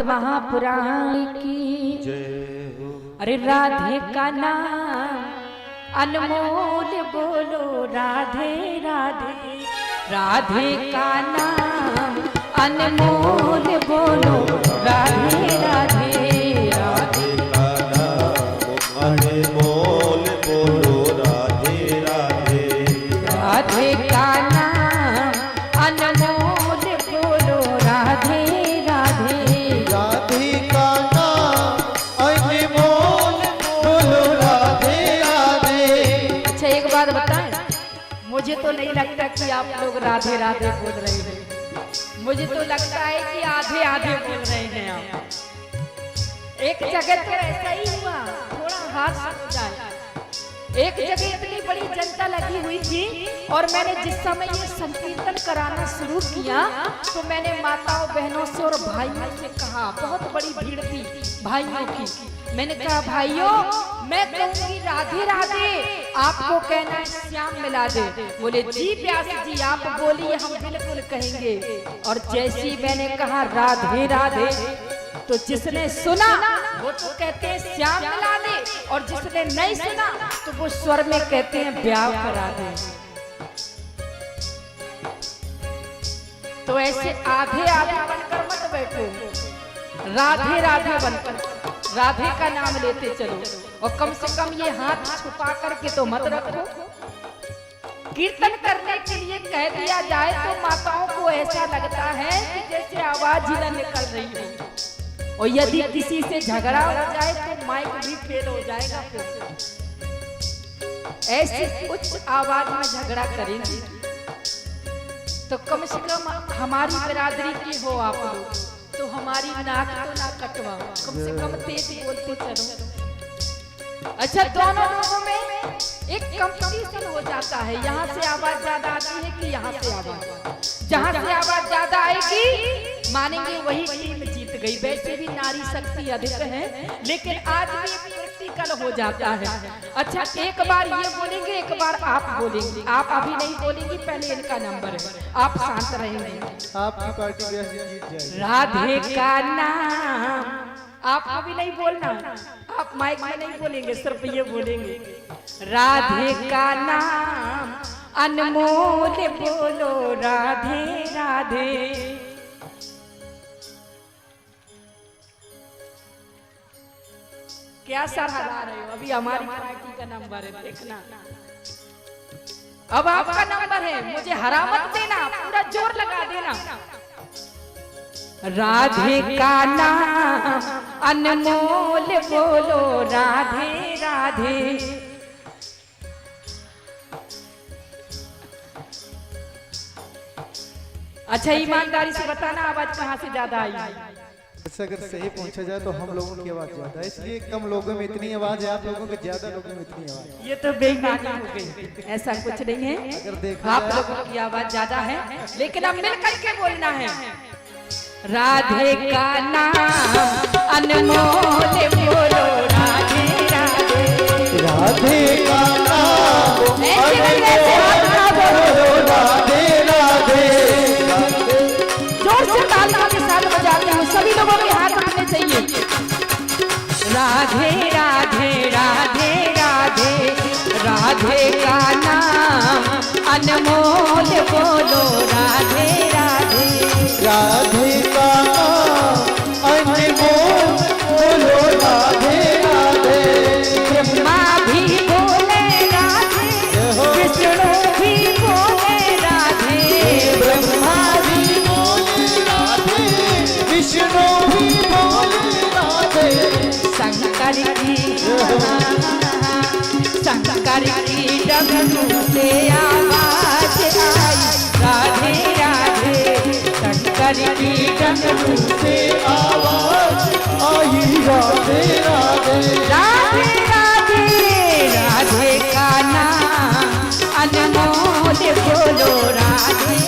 महापुराण की जय हो। अरे राधे का नाम अनमोल बोलो राधे राधे, राधे का नाम अनमोल बोलो राधे राधे, राधे का नाम अनमोल बोलो राधे राधे, राधे का नाम अनमोल बोलो राधे राधे, राधे का नाम अनमोल बोलो राधे राधे। अच्छा एक बात बताएं, मुझे तो नहीं लगता कि आप लोग राधे राधे बोल रहे हैं, मुझे तो लगता है कि आधे आधे बोल रहे हैं आप। एक जगह तो ऐसा ही हुआ, थोड़ा हाथ सूख जाए। एक जगह इतनी बड़ी जनता लगी हुई थी और मैंने जिस समय ये संकीर्तन कराना शुरू किया तो मैंने माताओं बहनों से और भाइयों से कहा, बहुत बड़ी भीड़ थी भाइयों की, मैंने कहा भाइयों मैं कहूँगी राधे राधे, आपको कहना है श्याम मिला दे। बोले जी व्यास जी आप बोलिए हम बिल्कुल कहेंगे। और जैसी मैंने कहा राधे राधे तो जिसने सुना वो तो कहते हैं श्याम मिला दे, और जिसने नहीं सुना तो वो स्वर में कहते हैं ब्याह करा दे। तो ऐसे आधे आधे बनकर मत बैठो, राधे राधे बनकर राधे का नाम लेते चलो, और कम से कम ये हाथ छुपा करके तो मत रखो। कीर्तन करने के लिए कह दिया जाए तो माताओं को ऐसा लगता है कि जैसे आवाज ही न निकल रही हो, और यदि किसी से झगड़ा हो जाए तो माइक भी फेल हो जाएगा। ऐसी उच्च आवाज में झगड़ा करेंगे तो कम से कम हमारी बिरादरी की हो आप लोग, तो हमारी नाक तो ना कटवाओ, कम से कम तेज बोलते चलो। अच्छा दोनों लोगों में एक कंपटीशन हो जाता है, यहाँ से आवाज ज्यादा आती है कि यहाँ से आवाज, जहाँ से आवाज ज्यादा आएगी मानेंगे वही टीम जीत गई। वैसे भी नारी शक्ति अधिक है, लेकिन आज भी प्रैक्टिकल हो जाता है। अच्छा एक बार ये बोलेंगे, एक बार आप बोलेंगे, आप अभी नहीं बोलेंगी, पहले इनका नंबर है, आप शांत रहेंगे। आपकी पार्टी जीत जाएगी। राधे का नाम आप अभी नहीं बोलना, आप माइक में नहीं बोलेंगे, सिर्फ ये बोलेंगे राधे का नाम अनमोल बोलो राधे राधे। क्या सराहा रहे हो? अभी हमारी पार्टी का नंबर है, देखना अब आपका नंबर है, मुझे हरा मत देना, पूरा जोर लगा देना। राधे का नाम अनमोल बोलो राधे राधे, अच्छा ईमानदारी से बताना आवाज कहाँ से ज्यादा आई? वैसे अगर सही पहुंचा जाए तो हम लोगों की आवाज ज्यादा है, इसलिए कम लोगों में इतनी आवाज है, आप लोगों के ज्यादा लोगों में इतनी आवाज। ये तो बेईमानी हो गई, ऐसा कुछ नहीं है, अगर देखा आप लोगों की आवाज ज्यादा है, लेकिन अब मिल करके बोलना है। राधे का नाम अनमोल बोलो राधे राधे, राधे का नाम अनमोल बोलो राधे राधे, जोर से तालियों के साथ बजाते हो, सभी लोगों के हाथ उठने चाहिए। राधे राधे राधे राधे, राधे का नाम अनमोल बोलो राधे राधे, राधे का नाम अनमोल बोलो राधे राधे। ब्रह्मा भी बोले राधे, विष्णु भी बोले राधे, ब्रह्मा भी बोले राधे, विष्णु भी बोले राधे, शंकर की डमरू से आवाज आई राधे राधे, शंकर की डमरू से आवाज आई राधे राधे, राधे राधे, राधे का नाम अनमोल बोलो राधे।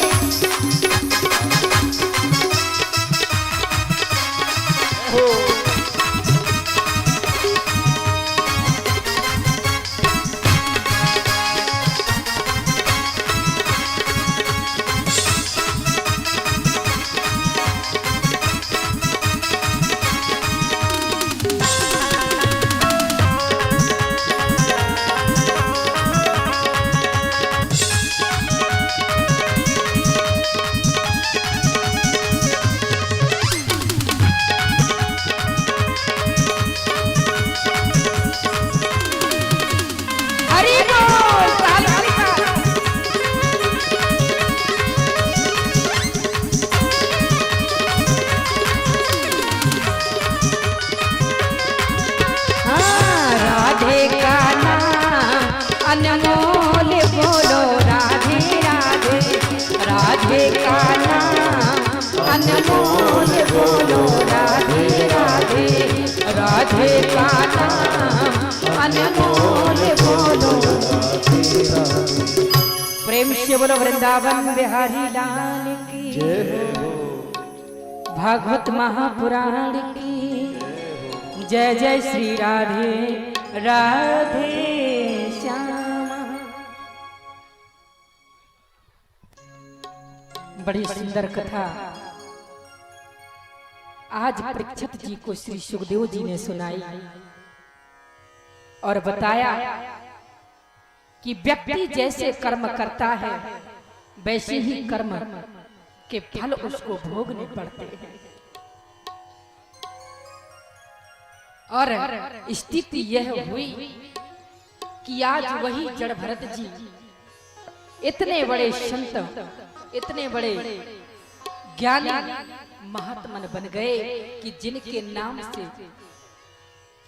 बोलो राधे राधे, राधे का नाम अनमोल बोलो। प्रेम से बोलो वृंदावन बिहारी लाल की जय हो। भागवत महापुराण की जय जय श्री राधे राधे श्यामा। बड़ी सुंदर कथा आज परीक्षित जी को श्री सुखदेव जी ने सुनाई और बताया कि व्यक्ति जैसे कर्म करता है वैसे ही कर्म के फल उसको भोगने पड़ते हैं। और स्थिति यह हुई कि आज वही जड़ भरत जी इतने बड़े संत, इतने बड़े ज्ञानी महात्मन बन गए कि जिनके नाम से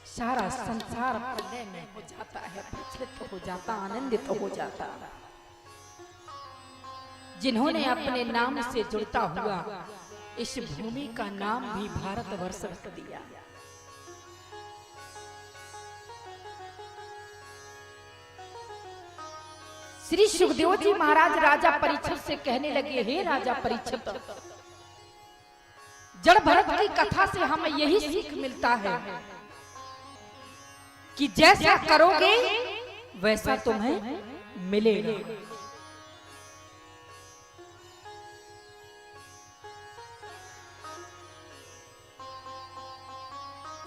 सारा संसार प्रलय में हो जाता है, प्रचलित हो जाता, आनंदित हो जाता। जिन्होंने अपने नाम से जुड़ता हुआ इस भूमि का नाम भी भारतवर्ष रख दिया। श्री सुखदेव जी महाराज राजा परीक्षित से कहने लगे, हे राजा परीक्षित, जड़ भरत की कथा से हमें यही सीख मिलता है कि जैसा करोगे वैसा तुम्हें मिलेगा।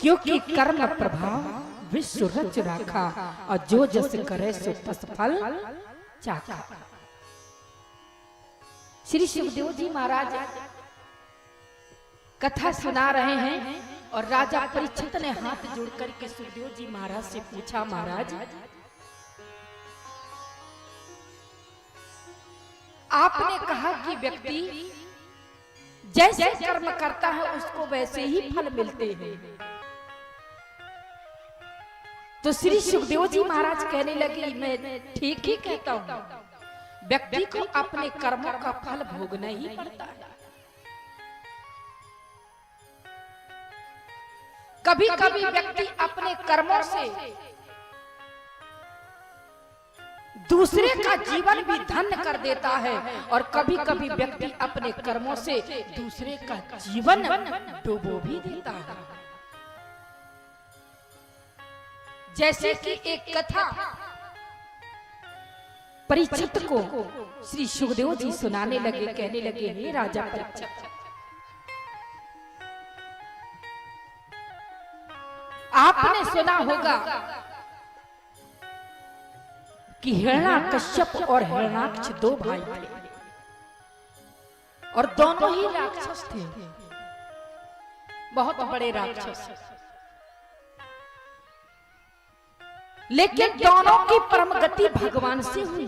क्योंकि कर्म प्रभाव विश्व रच राखा, और जो जस करे सो तस फल चाखा। श्री सुखदेव जी महाराज कथा सुना रहे हैं और राजा परीक्षित ने हाथ जोड़कर के सुखदेव जी महाराज से पूछा, महाराज आपने कहा कि व्यक्ति जैसे कर्म करता है उसको वैसे ही फल मिलते हैं। तो श्री सुखदेव जी महाराज कहने लगे, मैं ठीक ही कहता हूं, व्यक्ति को अपने कर्मों का फल भोगना ही पड़ता है। कभी कभी व्यक्ति अपने कर्मों से दूसरे का जीवन भी धन्य कर देता है, और कभी कभी व्यक्ति अपने कर्मों से दूसरे का जीवन डुबो भी देता है। जैसे कि एक कथा परीक्षित को श्री सुखदेव जी सुनाने लगे, कहने लगे, हे राजा परीक्षित, आपने सुना होगा कि हिरण्याकश्यप और हिरण्याक्ष दो भाई थे और दोनों ही राक्षस थे, बहुत बड़े राक्षस। लेकिन दोनों की परम गति भगवान से हुई,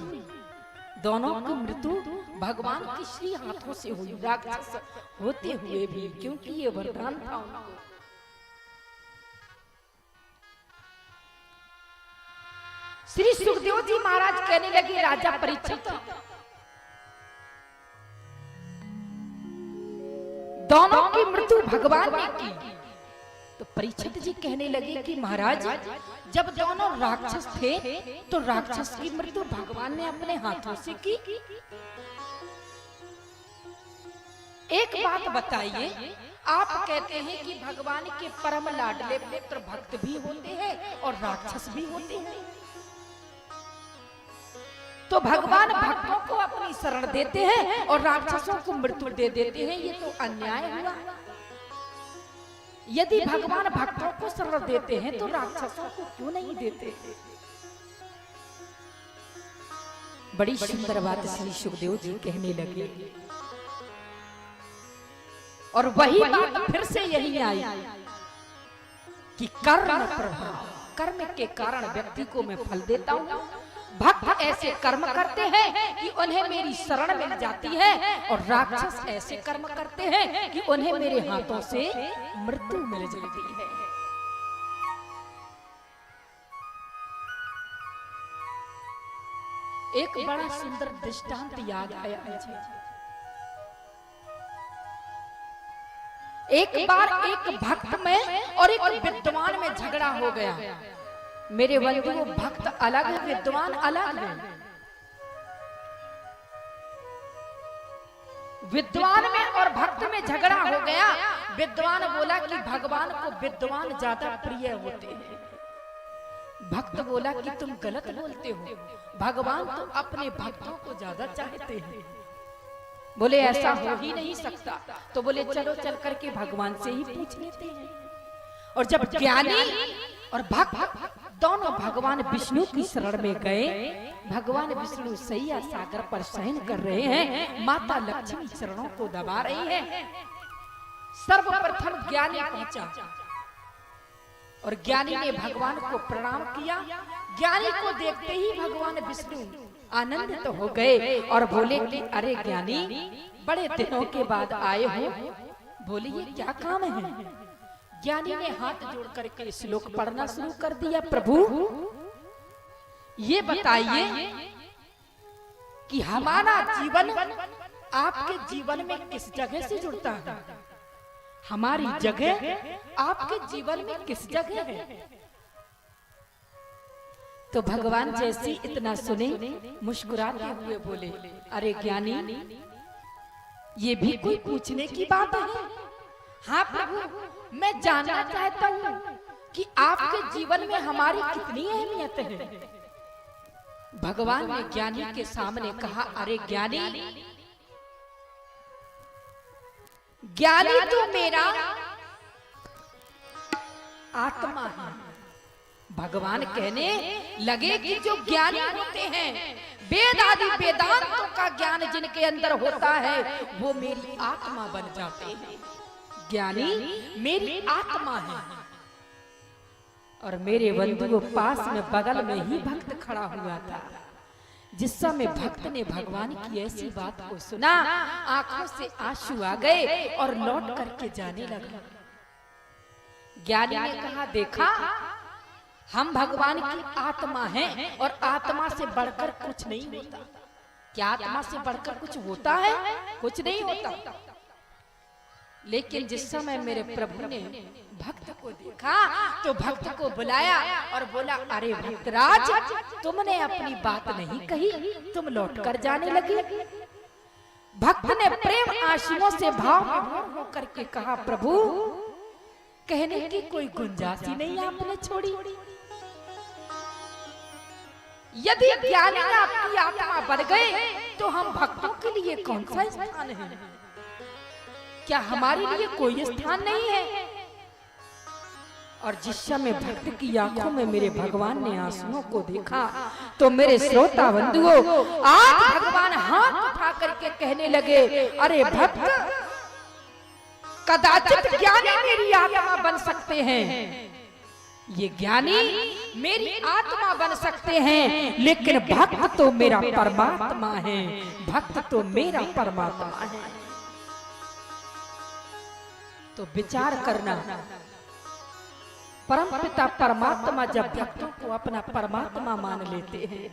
दोनों की मृत्यु भगवान के श्री हाथों से हुई, राक्षस होते हुए भी, क्योंकि ये वरदान था उनको। श्री सुखदेव जी महाराज कहने लगे, राजा परीक्षित, दोनों की मृत्यु भगवान ने की। तो परीक्षित जी कहने लगे कि महाराज, जब दोनों राक्षस थे तो राक्षस की मृत्यु भगवान ने अपने हाथों से की। एक बात बताइए, आप कहते हैं कि भगवान के परम लाडले पुत्र भक्त भी होते हैं और राक्षस भी होते हैं, तो भगवान भक्तों को अपनी शरण देते हैं और राक्षसों को मृत्यु दे देते हैं, ये तो अन्याय हुआ। यदि भगवान भक्तों को शरण देते हैं तो राक्षसों को क्यों नहीं देते? बड़ी सुंदर बात श्री सुखदेव जी कहने लगे, और वही बात फिर से यही आई कि कर्म प्रभाव, कर्म के कारण व्यक्ति को मैं फल देता हूं। भक्त ऐसे कर्म करते हैं कि उन्हें मेरी शरण मिल जाती है, और राक्षस ऐसे कर्म करते हैं कि उन्हें मेरे हाथों से मृत्यु मिल जाती है। एक बड़ा सुंदर दृष्टांत याद आया मुझे। एक बार एक भक्त में और एक विद्वान में झगड़ा हो गया। मेरे बंधुओं, भक्त अलग है, विद्वान अलग है। विद्वान में और भक्त में झगड़ा हो गया। विद्वान बोला कि भगवान को विद्वान ज्यादा प्रिय होते हैं। भक्त बोला कि तुम गलत बोलते हो, भगवान तो अपने भक्तों को ज्यादा चाहते हैं। बोले ऐसा हो ही नहीं सकता। तो बोले चलो चल करके भगवान से ही पूछ लेते हैं। और जब ज्ञानी और भक्त दोनों भगवान विष्णु की शरण में गए, भगवान विष्णु सैया सागर पर शयन कर रहे हैं, माता लक्ष्मी चरणों को दबा रही हैं। सर्वप्रथम ज्ञानी पहुंचा और ज्ञानी ने भगवान को प्रणाम किया। ज्ञानी को देखते ही भगवान विष्णु आनंदित तो हो गए और बोले कि अरे ज्ञानी, बड़े दिनों के बाद आए हो, बोले ये क्या काम है। ज्ञानी ने हाथ जोड़ करके श्लोक पढ़ना शुरू कर दिया। प्रभु ये बताइए कि हमारा जीवन आपके जीवन में किस जगह से जुड़ता है। हमारी जगह आपके जीवन में किस जगह है। तो भगवान जैसी इतना सुने मुस्कुराते हुए बोले, अरे ज्ञानी, ये भी कोई पूछने की बात है। हाँ प्रभु, मैं जानना चाहता हूँ कि आपके जीवन में हमारी कितनी अहमियत है। भगवान ने ज्ञानी के सामने कहा, अरे ज्ञानी, ज्ञानी तो मेरा आत्मा है। भगवान कहने लगे कि जो ज्ञानी होते हैं, वेद आदि वेदांतों का ज्ञान जिनके अंदर होता है, वो मेरी आत्मा बन जाते हैं। ज्ञानी मेरी आत्मा है। और मेरे बंधुओं, पास में बगल में ही भक्त खड़ा हुआ था। जिस समय भक्त ने भगवान की ऐसी बात को सुना, आंखों से आंसू आ गए और लौट करके जाने लगा। ज्ञानी ने कहा, देखा, हम भगवान की आत्मा हैं और आत्मा से बढ़कर कुछ नहीं होता। क्या आत्मा से बढ़कर कुछ होता है? कुछ नहीं होता। लेकिन जिस समय मेरे प्रभु ने भक्त को देखा तो भक्त को बुलाया और बोला, अरे भक्तराज, तुमने अपनी बात नहीं कही, तुम लौट कर जाने लगे। भक्त ने प्रेम आंसुओं से भाव विभोर होकर के कहा, प्रभु, कहने की कोई गुंजाइश ही नहीं आपने छोड़ी। यदि ज्ञानी आपकी आत्मा बढ़ गए तो हम भक्तों के लिए कौन सा स्थान है? क्या हमारे लिए कोई स्थान नहीं है? और जिस समय भक्त की आंखों में मेरे भगवान ने आंसुओं को देखा तो मेरे श्रोता बंधुओं, आज भगवान हाथ उठा करके कहने लगे, अरे भक्त, कदाचित ज्ञानी मेरी आत्मा बन सकते हैं, ये ज्ञानी मेरी आत्मा बन सकते हैं, लेकिन भक्त तो मेरा परमात्मा है। भक्त तो मेरा परमात्मा है। तो विचार करना, परमपिता परमात्मा जब भक्तों को अपना परमात्मा मान लेते हैं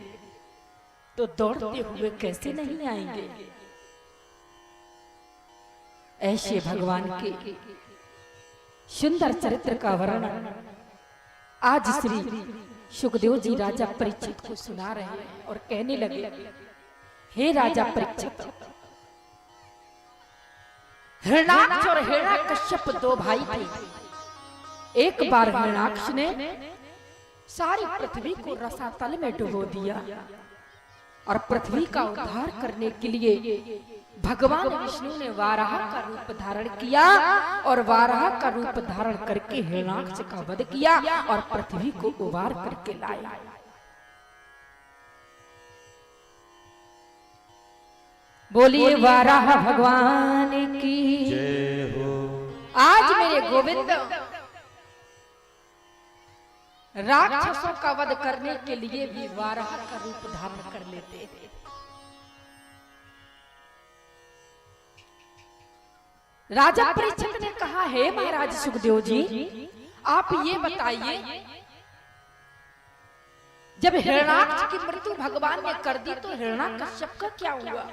तो दौड़ते हुए कैसे नहीं आएंगे। ऐसे भगवान के सुंदर चरित्र का वर्णन आज श्री सुखदेव जी राजा परीक्षित को सुना रहे हैं और कहने लगे, हे राजा परीक्षित, हिरण्याक्ष और हिरण्यकश्यप दो भाई थे। एक बार हिरण्याक्ष ने सारी पृथ्वी को रसातल में डुबो दिया और पृथ्वी का उद्धार करने के लिए भगवान विष्णु ने वाराह का रूप धारण किया और वाराह का रूप धारण करके हिरण्याक्ष का वध किया और पृथ्वी को उबार करके लाया। बोलिए वाराह भगवान की जय हो। आज मेरे गोविंद राक्षसों का वध करने के लिए भी वाराह का रूप धारण कर लेते हैं। राजा परीक्षित ने कहा, हे महाराज सुखदेव जी, आप ये बताइए, जब हिरण्याक्ष की मृत्यु भगवान ने कर दी तो हिरण्यकश्यप का क्या हुआ?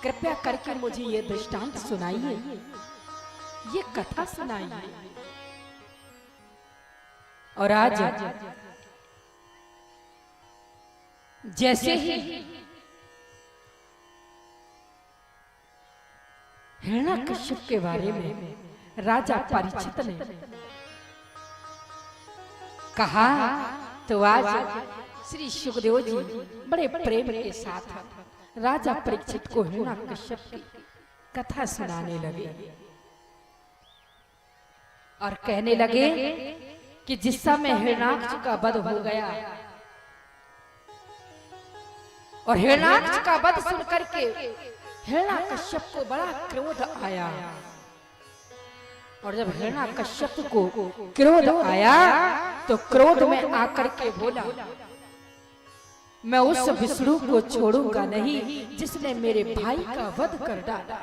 कृपया करके मुझे ये दृष्टांत सुनाइए। ये कथा सुनाई है। और आज जैसे ही हिरण्यकश्यप के बारे में राजा परीक्षित ने कहा, तो आज श्री सुखदेव जी बड़े प्रेम के साथ राजा परीक्षित को हिरण्यकश्यप की कथा सुनाने लगे और कहने लगे कि जिस समय हिरण्याक्ष का वध हो गया और हिरण्याक्ष का वध सुनकर के हिरण्यकश्यप को बड़ा क्रोध आया। और जब हिरण्यकश्यप को क्रोध आया तो क्रोध में आकर के बोला, मैं उस विष्णु को छोड़ूंगा नहीं जिसने मेरे भाई का वध कर डाला।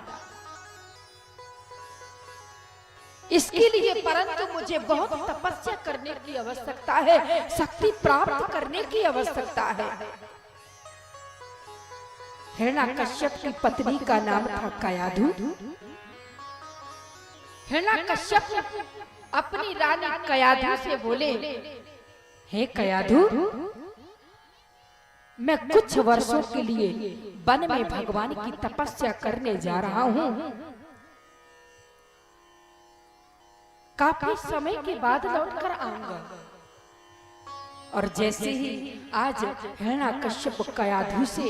इसके लिए परंतु मुझे बहुत तपस्या करने की आवश्यकता है, शक्ति प्राप्त करने की आवश्यकता है। हिरण्यकश्यप की पत्नी का नाम था कयाधु। हिरण्यकश्यप अपनी रानी कयाधु से बोले, हे कयाधु, मैं कुछ वर्षों के लिए वन में भगवान की तपस्या करने जा रहा हूँ। काफी समय के बाद लौटकर आऊंगा। और जैसे ही आज हिरण्यकश्यप कयाधु से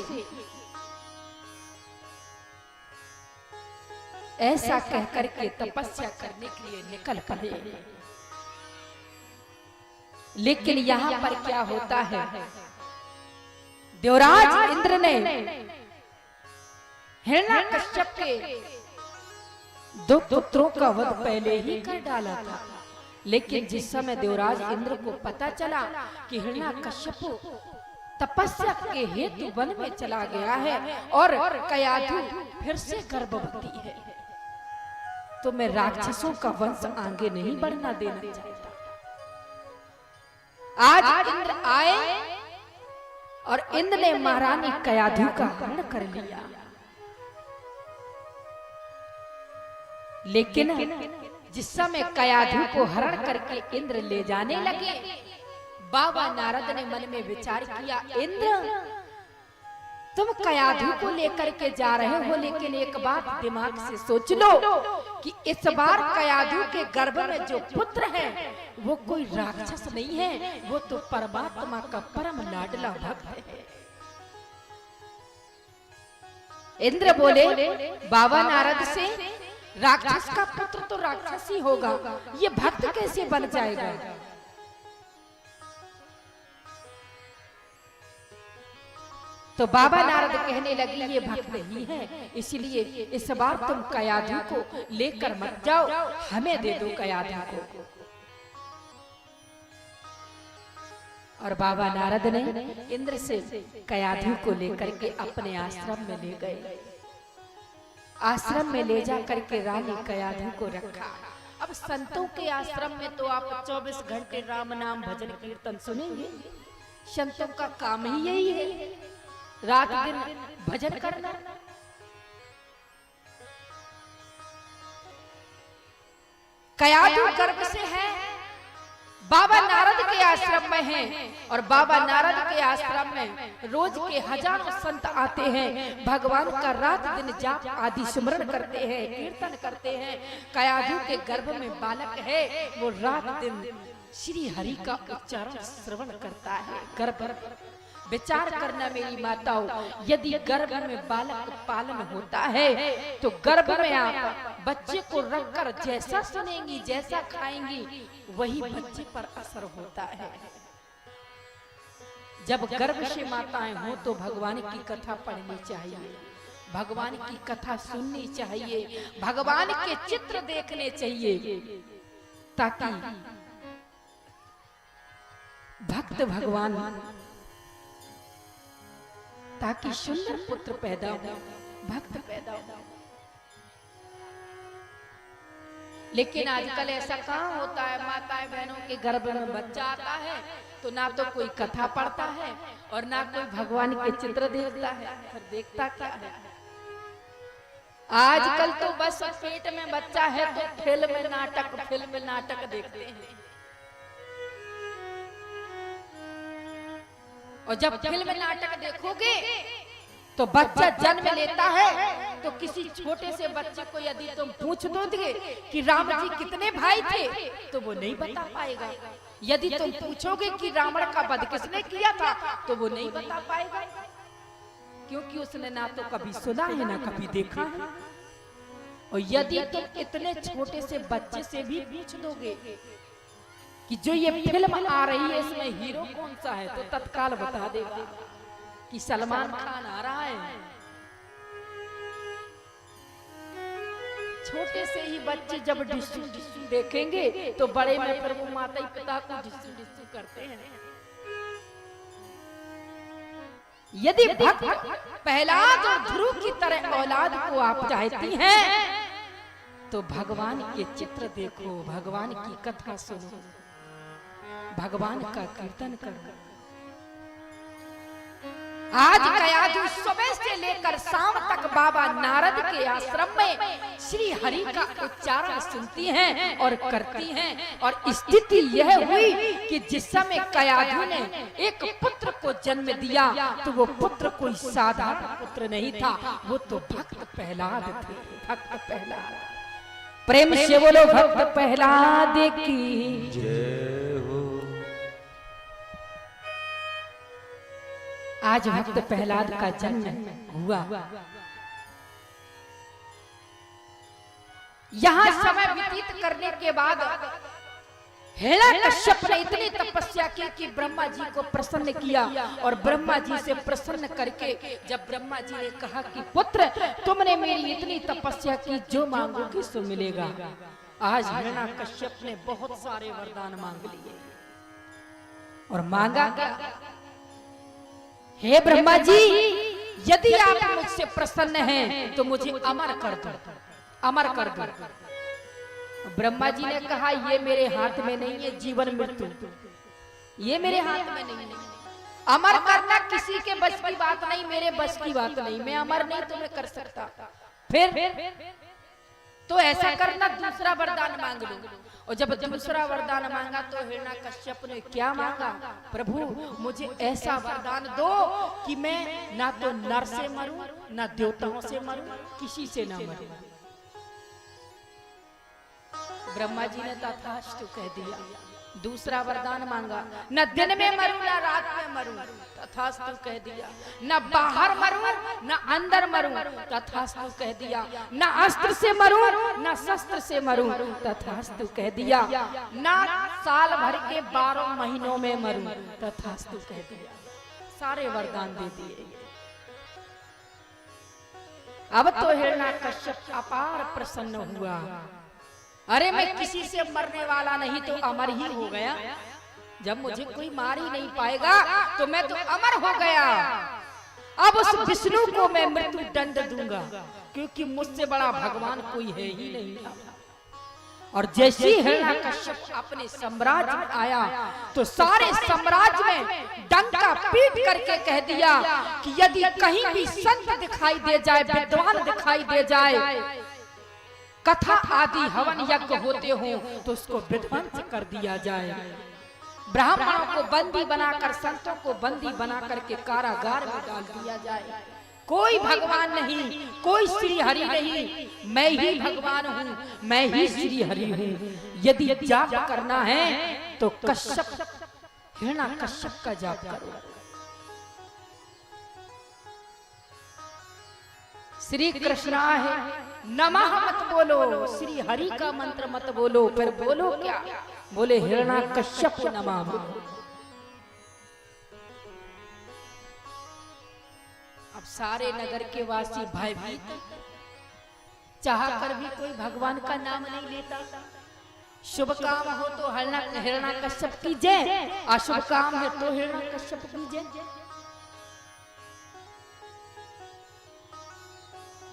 ऐसा कहकर के तपस्या करने के लिए निकल पड़े, लेकिन यहाँ पर क्या होता है, देवराज इंद्र ने हिरण्यकश्यप के 2 पुत्रों का वध पहले ही कर डाला था। लेकिन जिस समय देवराज इंद्र को पता चला कि हिरण्यकश्यप तपस्या के हेतु वन में चला गया है और कयाधु फिर से गर्भवती है, तो मैं राक्षसों का वंश आगे नहीं बढ़ना देना चाहता। आज इंद्र आए और इंद्र ने महारानी कयाधु का हरण कर लिया। लेकिन जिस समय कयाधु को हरण करके इंद्र ले जाने लगे, बाबा नारद ने मन में विचार किया, इंद्र तुम कयाधु को लेकर के जा रहे हो, लेकिन एक बात दिमाग से सोच लो कि इस बार कयाधु के गर्भ में जो पुत्र है वो कोई राक्षस नहीं है, वो तो परमात्मा का परम लाडला भक्त है। इंद्र बोले बाबा नारद से, राक्षस का पुत्र तो राक्षस ही होगा, ये भक्त कैसे बन जाएगा? तो बाबा नारद कहने लगी, ये भक्त नहीं है, इसलिए इस बार तुम कयाधु को लेकर मत जाओ, हमें दे दो कयाधु को। और बाबा नारद ने इंद्र से कयाधु को लेकर के अपने आश्रम में ले गए। आश्रम में ले जा करके रानी कयाधु को रखा। अब संतों के आश्रम में तो आप 24 घंटे राम नाम भजन कीर्तन सुनेंगे। संतों का काम ही यही है, रात दिन भजन करना। कयाधु गर्भ से है, बाबा नारद के आश्रम में हैं और बाबा नारद के आश्रम में रोज के हजारों संत आते हैं, भगवान का रात दिन जाप आदि स्मरण करते हैं, कीर्तन करते हैं। कयाधु के गर्भ में बालक है, वो रात दिन श्री हरि का उच्चारण श्रवण करता है। गर्भ विचार करना मेरी माताओं, यदि गर्भ में बालक पालन होता है तो गर्भ में आप बच्चे को रखकर जैसा सुनेंगी, जैसा खाएंगी, वही बच्चे पर असर होता है। जब गर्भ से माताएं हो तो भगवान की कथा पढ़नी चाहिए, भगवान की कथा सुननी चाहिए, भगवान के चित्र देखने चाहिए, ताकि भक्त भगवान, ताकि सुंदर पुत्र पैदा हो, भक्त पैदा हो। लेकिन आजकल ऐसा कहाँ होता है, माताएं बहनों के गर्भ में बच्चा आता है तो ना तो कोई कथा पढ़ता है और ना कोई भगवान के चित्र देखता है, फिर देखता क्या है। आजकल तो बस पेट में बच्चा है तो फिल्म नाटक देखते हैं। और जब फिल्म नाटक देखोगे तो बच्चा जन्म लेता है तो किसी छोटे से बच्चे को यदि तुम पूछ दोगे कि राम जी कितने भाई थे तो वो नहीं बता पाएगा। यदि तुम पूछोगे कि रावण का वध किसने किया था तो वो नहीं बता पाएगा, क्योंकि उसने ना तो कभी सुना है ना कभी देखा है। और यदि तुम इतने छोटे से बच्चे से भी पूछ दोगे कि जो ये फिल्म आ रही है इसमें हीरो कौन सा है तो तत्काल बता देगा कि सलमान खान आ रहा है। छोटे से ही बच्चे जब डिस्सू देखेंगे तो बड़े में फिर वो माता पिता को डिस्सू करते हैं। यदि भक्त प्रहलाद और ध्रुव की तरह औलाद को आप चाहती हैं तो भगवान के चित्र देखो, भगवान की कथा सुनो, भगवान का कीर्तन करो। आज कयाधु सुबह से लेकर शाम तक बाबा नारद के आश्रम में श्री हरि का उच्चारण सुनती हैं और करती हैं। और स्थिति यह हुई कि जिस समय कयाधु ने एक पुत्र को जन्म दिया तो वो पुत्र कोई साधारण पुत्र नहीं था, वो तो भक्त प्रहलाद थे। भक्त प्रहलाद, प्रेम से बोलो भक्त प्रहलाद की जय हो। आज भक्त प्रहलाद का जन्म हुआ। यहाँ समय व्यतीत करने के बाद हिरण्यकश्यप ने इतनी तपस्या की कि ब्रह्मा जी को प्रसन्न किया। और ब्रह्मा जी से प्रसन्न करके जब ब्रह्मा जी ने कहा कि पुत्र तुमने मेरी इतनी तपस्या की, जो मांगोगे सो मिलेगा। आज हिरण्यकश्यप ने बहुत सारे वरदान मांग लिए और मांगा क्या? हे ब्रह्मा जी, यदि आप मुझसे प्रसन्न हैं तो मुझे अमर कर दो, अमर कर दो। ब्रह्मा जी ने कहा ये मेरे हाथ में नहीं है, जीवन मृत्यु ये मेरे हाथ में नहीं है। अमर करना किसी के बस की बात नहीं, मेरे बस की बात नहीं, मैं अमर नहीं तुम्हें कर सकता। फिर तो ऐसा करना दूसरा वरदान मांग लो। और जब दूसरा वरदान मांगा तो हिरण्यकश्यप ने क्या मांगा? प्रभु मुझे ऐसा वरदान दो कि मैं ना तो नर से मरूं ना देवताओं से मरूं, किसी से ना मरूं। ब्रह्मा जी ने तथास्तु कह दिया। दूसरा वरदान मांगा, न दिन में मरूं ना रात में मरूं, तथास्तु कह दिया। न बाहर मरूं न अंदर मरूं, तथास्तु कह दिया। न अस्त्र से मरूं न शस्त्र से मरूं, तथास्तु कह दिया। न साल भर के 12 महीनों में मरूं, तथास्तु कह दिया। सारे वरदान दे दिए। अब तो हिरण्यकश्यप अपार प्रसन्न हुआ। अरे मैं किसी से मरने वाला नहीं तो अमर ही हो गया। जब मुझे कोई मार ही नहीं पाएगा तो मैं तो अमर हो गया। अब उस विष्णु को मैं मृत्यु दंड दूंगा, क्योंकि मुझसे बड़ा भगवान कोई है ही नहीं। और जैसे ही हिरण्यकश्यप अपने साम्राज्य में आया तो सारे साम्राज्य में डंका पीट करके कह दिया कि यदि कहीं भी संत दिखाई दे जाए, विद्वान दिखाई दे जाए, कथा आदि हवन यज्ञ होते हो तो उसको विध्वंस कर दिया जाए। ब्राह्मणों को बंदी बनाकर, संतों को बंदी बना करके कारागार में डाल दिया जाए। कोई भगवान नहीं, कोई श्री हरि नहीं, मैं ही भगवान हूँ, मैं ही श्री हरि हूँ। यदि जाप करना है तो कश्यप, हिरण्यकश्यप का जाप करो। श्री कृष्ण है नमः मत बोलो, श्री हरि का मंत्र मत बोलो। फिर बोलो क्या? बोले हिरण्यकश्यप नमः बोलो। अब सारे नगर के वासी भयभीत, चाह कर भी कोई भगवान का नाम नहीं लेता। शुभ काम हो तो हिरण्यकश्यप की जय, अशुभ काम है तो हिरण्यकश्यप की जय।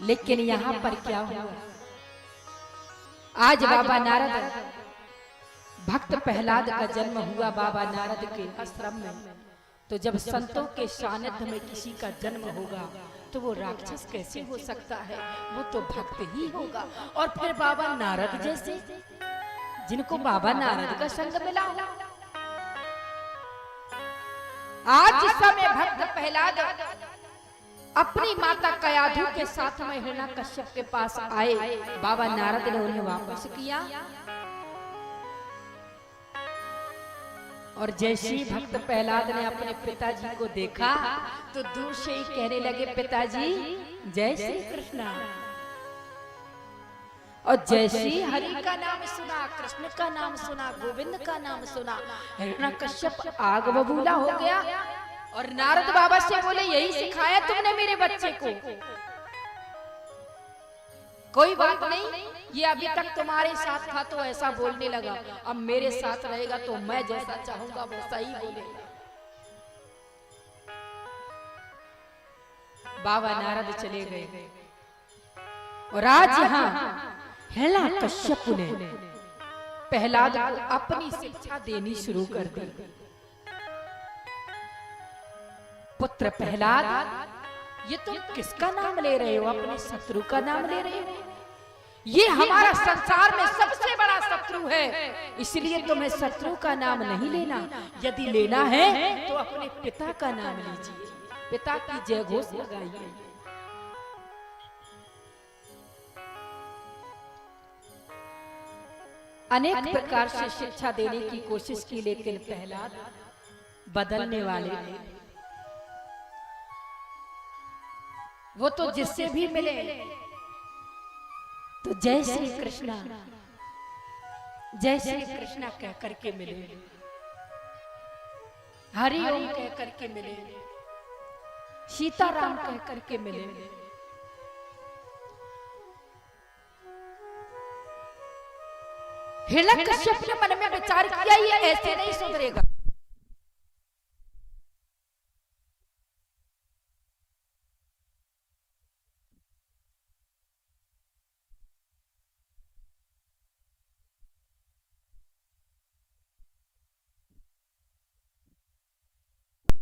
लेकिन यहाँ पर क्या हुआ? आज बाबा नारद, भक्त प्रहलाद का जन्म हुआ बाबा नारद के आश्रम में। तो जब संतों के सानिध्य में किसी का जन्म होगा तो वो राक्षस कैसे हो सकता है, वो तो भक्त ही होगा। और फिर बाबा नारद जैसे, जिनको बाबा नारद का संग मिला हो। आज जिस समय भक्त प्रहलाद अपनी माता कयाधु के साथ में हिरण्यकश्यप के पास आए, बाबा नारद ने उन्हें वापस किया। और जैसे ही भक्त प्रहलाद ने अपने पिताजी को देखा तो दूर से ही कहने लगे, पिताजी जय श्री कृष्ण। और जैसे ही हरि का नाम सुना, कृष्ण का नाम सुना, गोविंद का नाम सुना, हिरण्यकश्यप आग बबूला हो गया। और नारद बाबा से बोले, यही सिखाया तुमने मेरे बच्चे को? कोई बात नहीं, ये अभी तक तुम्हारे साथ था तो ऐसा बोलने लगा, अब मेरे साथ रहेगा तो मैं जैसा चाहूंगा वैसा ही बोलेगा। बाबा नारद चले गए और आज यहाँ हिरण्यकश्यप ने प्रहलाद को अपनी शिक्षा देनी शुरू कर दी। पुत्र प्रहलाद, ये तुम किसका नाम ले रहे हो? अपने शत्रु का नाम ले रहे हो? ये हमारा संसार में सबसे बड़ा शत्रु है, इसलिए तुम्हें शत्रु का नाम नहीं लेना। यदि लेना है तो अपने पिता का नाम लीजिए, पिता की जय घोष लगाइए। अनेक प्रकार से शिक्षा देने की कोशिश की, लेकिन प्रहलाद बदलने वाले थे। वो तो जिससे भी मिले तो जय श्री कृष्णा, जय श्री कृष्णा कह करके मिले, हरि ओम कह करके मिले, सीताराम कह करके मिले। हिरण्यकश्यप ने मन में विचार किया, ये ऐसे नहीं सुधरेगा।